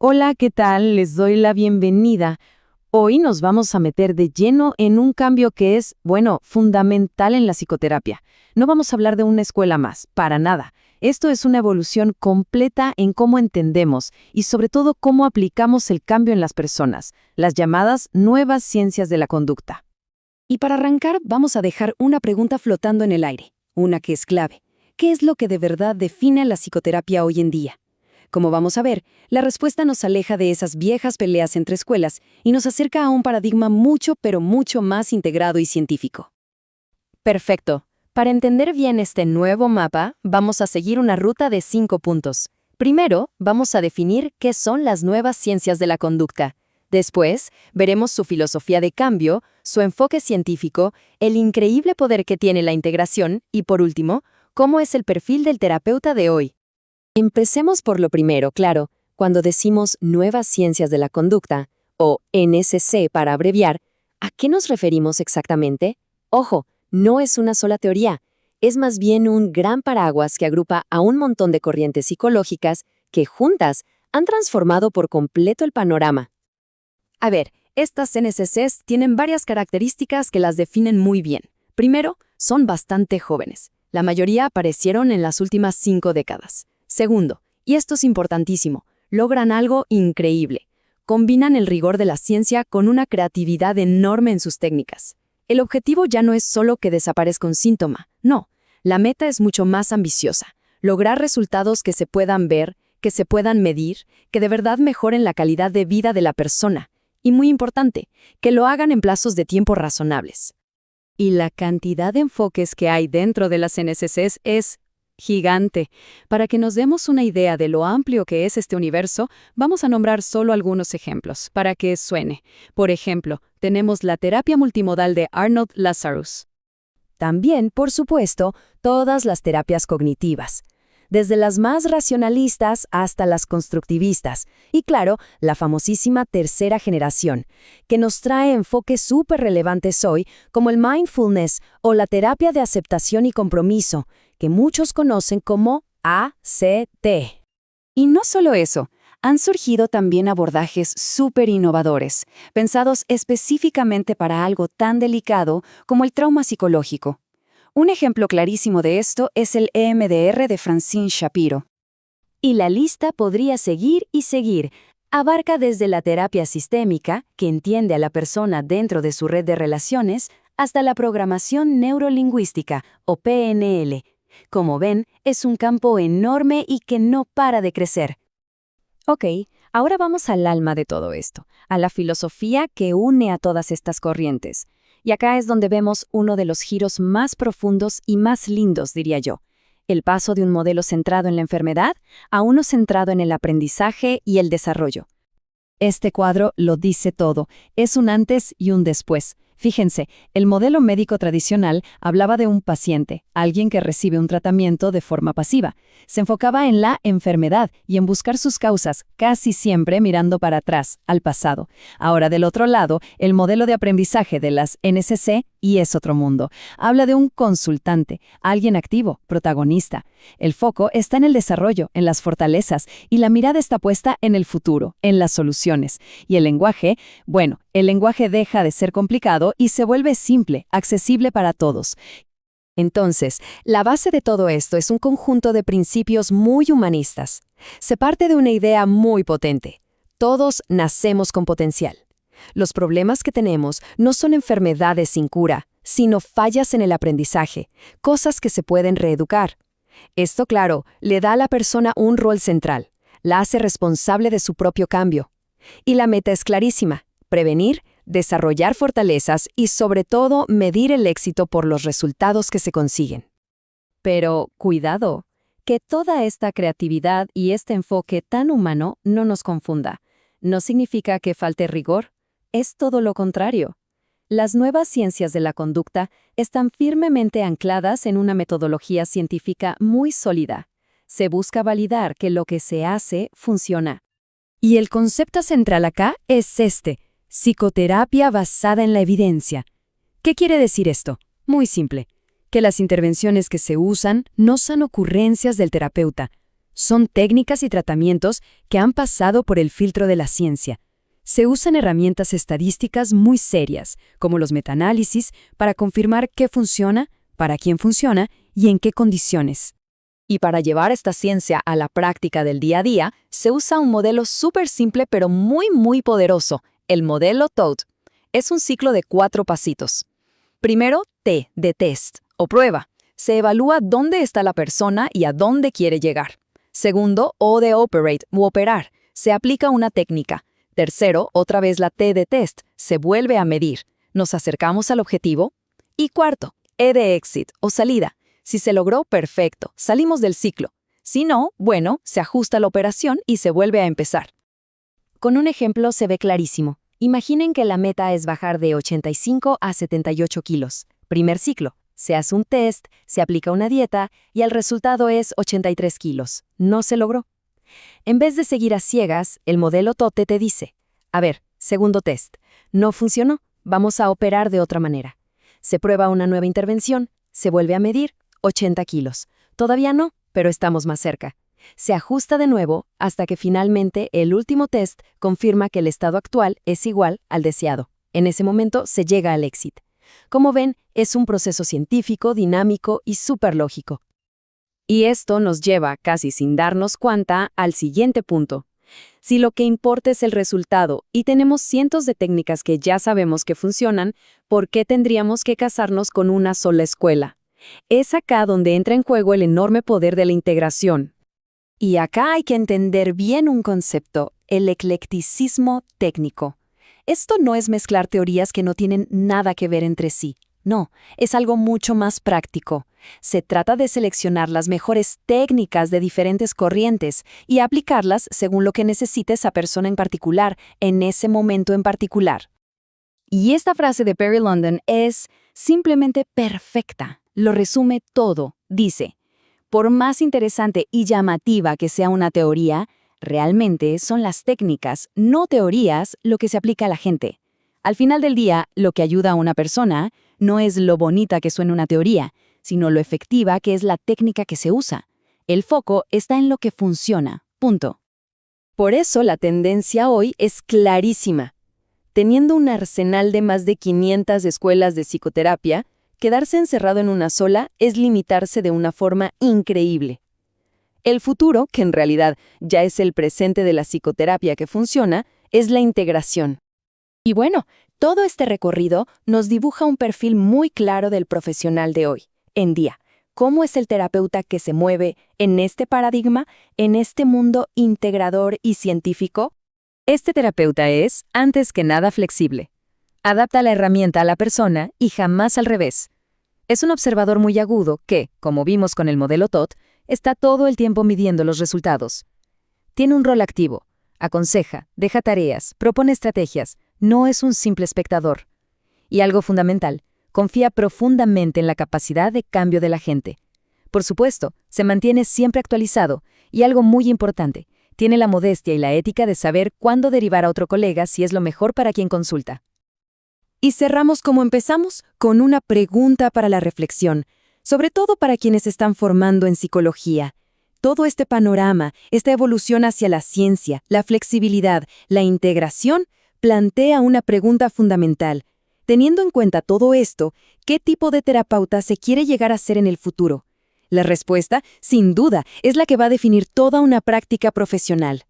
Hola, ¿qué tal? Les doy la bienvenida. Hoy nos vamos a meter de lleno en un cambio que es, bueno, fundamental en la psicoterapia. No vamos a hablar de una escuela más, para nada. Esto es una evolución completa en cómo entendemos y sobre todo cómo aplicamos el cambio en las personas, las llamadas nuevas ciencias de la conducta. Y para arrancar, vamos a dejar una pregunta flotando en el aire, una que es clave. ¿Qué es lo que de verdad define a la psicoterapia hoy en día? Como vamos a ver, la respuesta nos aleja de esas viejas peleas entre escuelas y nos acerca a un paradigma pero mucho más integrado y científico. Perfecto. Para entender bien este nuevo mapa, vamos a seguir una ruta de 5 puntos. Primero, vamos a definir qué son las nuevas ciencias de la conducta. Después, veremos su filosofía de cambio, su enfoque científico, el increíble poder que tiene la integración y, por último, cómo es el perfil del terapeuta de hoy. Empecemos por lo primero, claro. Cuando decimos nuevas ciencias de la conducta, o NCC para abreviar, ¿a qué nos referimos exactamente? Ojo, no es una sola teoría, es más bien un gran paraguas que agrupa a un montón de corrientes psicológicas que juntas han transformado por completo el panorama. A ver, estas NCCs tienen varias características que las definen muy bien. Primero, son bastante jóvenes. La mayoría aparecieron en las últimas 5 décadas. Segundo, y esto es importantísimo, logran algo increíble. Combinan el rigor de la ciencia con una creatividad enorme en sus técnicas. El objetivo ya no es solo que desaparezca un síntoma, no. La meta es mucho más ambiciosa. Lograr resultados que se puedan ver, que se puedan medir, que de verdad mejoren la calidad de vida de la persona. Y muy importante, que lo hagan en plazos de tiempo razonables. Y la cantidad de enfoques que hay dentro de las NCCs es gigante. Para que nos demos una idea de lo amplio que es este universo, vamos a nombrar solo algunos ejemplos, para que suene. Por ejemplo, tenemos la terapia multimodal de Arnold Lazarus. También, por supuesto, todas las terapias cognitivas, desde las más racionalistas hasta las constructivistas. Y claro, la famosísima tercera generación, que nos trae enfoques súper relevantes hoy, como el mindfulness o la terapia de aceptación y compromiso, que muchos conocen como ACT. Y no solo eso, han surgido también abordajes súper innovadores, pensados específicamente para algo tan delicado como el trauma psicológico. Un ejemplo clarísimo de esto es el EMDR de Francine Shapiro. Y la lista podría seguir y seguir. Abarca desde la terapia sistémica, que entiende a la persona dentro de su red de relaciones, hasta la programación neurolingüística, o PNL. Como ven, es un campo enorme y que no para de crecer. Ok, ahora vamos al alma de todo esto, a la filosofía que une a todas estas corrientes. Y acá es donde vemos uno de los giros más profundos y más lindos, diría yo. El paso de un modelo centrado en la enfermedad a uno centrado en el aprendizaje y el desarrollo. Este cuadro lo dice todo, es un antes y un después. Fíjense, el modelo médico tradicional hablaba de un paciente, alguien que recibe un tratamiento de forma pasiva. Se enfocaba en la enfermedad y en buscar sus causas, casi siempre mirando para atrás, al pasado. Ahora, del otro lado, el modelo de aprendizaje de las NCC, y es otro mundo. Habla de un consultante, alguien activo, protagonista. El foco está en el desarrollo, en las fortalezas, y la mirada está puesta en el futuro, en las soluciones. Y el lenguaje, bueno, el lenguaje deja de ser complicado y se vuelve simple, accesible para todos. Entonces, la base de todo esto es un conjunto de principios muy humanistas. Se parte de una idea muy potente. Todos nacemos con potencial. Los problemas que tenemos no son enfermedades sin cura, sino fallas en el aprendizaje, cosas que se pueden reeducar. Esto, claro, le da a la persona un rol central, la hace responsable de su propio cambio. Y la meta es clarísima: prevenir, desarrollar fortalezas y, sobre todo, medir el éxito por los resultados que se consiguen. Pero, cuidado, que toda esta creatividad y este enfoque tan humano no nos confunda. No significa que falte rigor, es todo lo contrario. Las nuevas ciencias de la conducta están firmemente ancladas en una metodología científica muy sólida. Se busca validar que lo que se hace funciona. Y el concepto central acá es este: psicoterapia basada en la evidencia. ¿Qué quiere decir esto? Muy simple. Que las intervenciones que se usan no son ocurrencias del terapeuta. Son técnicas y tratamientos que han pasado por el filtro de la ciencia. Se usan herramientas estadísticas muy serias, como los metaanálisis, para confirmar qué funciona, para quién funciona y en qué condiciones. Y para llevar esta ciencia a la práctica del día a día, se usa un modelo súper simple pero muy poderoso, el modelo TOAD. Es un ciclo de 4 pasitos. Primero, T de test o prueba. Se evalúa dónde está la persona y a dónde quiere llegar. Segundo, O de operate u operar. Se aplica una técnica. Tercero, otra vez la T de test. Se vuelve a medir. Nos acercamos al objetivo. Y cuarto, E de exit o salida. Si se logró, perfecto, salimos del ciclo. Si no, bueno, se ajusta la operación y se vuelve a empezar. Con un ejemplo se ve clarísimo. Imaginen que la meta es bajar de 85 a 78 kilos. Primer ciclo. Se hace un test, se aplica una dieta y el resultado es 83 kilos. No se logró. En vez de seguir a ciegas, el modelo TOTE te dice, a ver, segundo test, no funcionó, vamos a operar de otra manera. Se prueba una nueva intervención, se vuelve a medir, 80 kilos. Todavía no, pero estamos más cerca. Se ajusta de nuevo hasta que finalmente el último test confirma que el estado actual es igual al deseado. En ese momento se llega al éxito. Como ven, es un proceso científico, dinámico y súper lógico. Y esto nos lleva, casi sin darnos cuenta, al siguiente punto. Si lo que importa es el resultado y tenemos cientos de técnicas que ya sabemos que funcionan, ¿por qué tendríamos que casarnos con una sola escuela? Es acá donde entra en juego el enorme poder de la integración. Y acá hay que entender bien un concepto, el eclecticismo técnico. Esto no es mezclar teorías que no tienen nada que ver entre sí. No, es algo mucho más práctico. Se trata de seleccionar las mejores técnicas de diferentes corrientes y aplicarlas según lo que necesite esa persona en particular, en ese momento en particular. Y esta frase de Perry London es simplemente perfecta. Lo resume todo. Dice, por más interesante y llamativa que sea una teoría, realmente son las técnicas, no teorías, lo que se aplica a la gente. Al final del día, lo que ayuda a una persona no es lo bonita que suena una teoría, sino lo efectiva que es la técnica que se usa. El foco está en lo que funciona. Punto. Por eso la tendencia hoy es clarísima. Teniendo un arsenal de más de 500 escuelas de psicoterapia, quedarse encerrado en una sola es limitarse de una forma increíble. El futuro, que en realidad ya es el presente de la psicoterapia que funciona, es la integración. Y bueno, todo este recorrido nos dibuja un perfil muy claro del profesional de hoy, en día. ¿Cómo es el terapeuta que se mueve en este paradigma, en este mundo integrador y científico? Este terapeuta es, antes que nada, flexible. Adapta la herramienta a la persona y jamás al revés. Es un observador muy agudo que, como vimos con el modelo TOT, está todo el tiempo midiendo los resultados. Tiene un rol activo. Aconseja, deja tareas, propone estrategias. No es un simple espectador. Y algo fundamental, confía profundamente en la capacidad de cambio de la gente. Por supuesto, se mantiene siempre actualizado. Y algo muy importante, tiene la modestia y la ética de saber cuándo derivar a otro colega si es lo mejor para quien consulta. Y cerramos como empezamos, con una pregunta para la reflexión, sobre todo para quienes se están formando en psicología. Todo este panorama, esta evolución hacia la ciencia, la flexibilidad, la integración, plantea una pregunta fundamental. Teniendo en cuenta todo esto, ¿qué tipo de terapeuta se quiere llegar a ser en el futuro? La respuesta, sin duda, es la que va a definir toda una práctica profesional.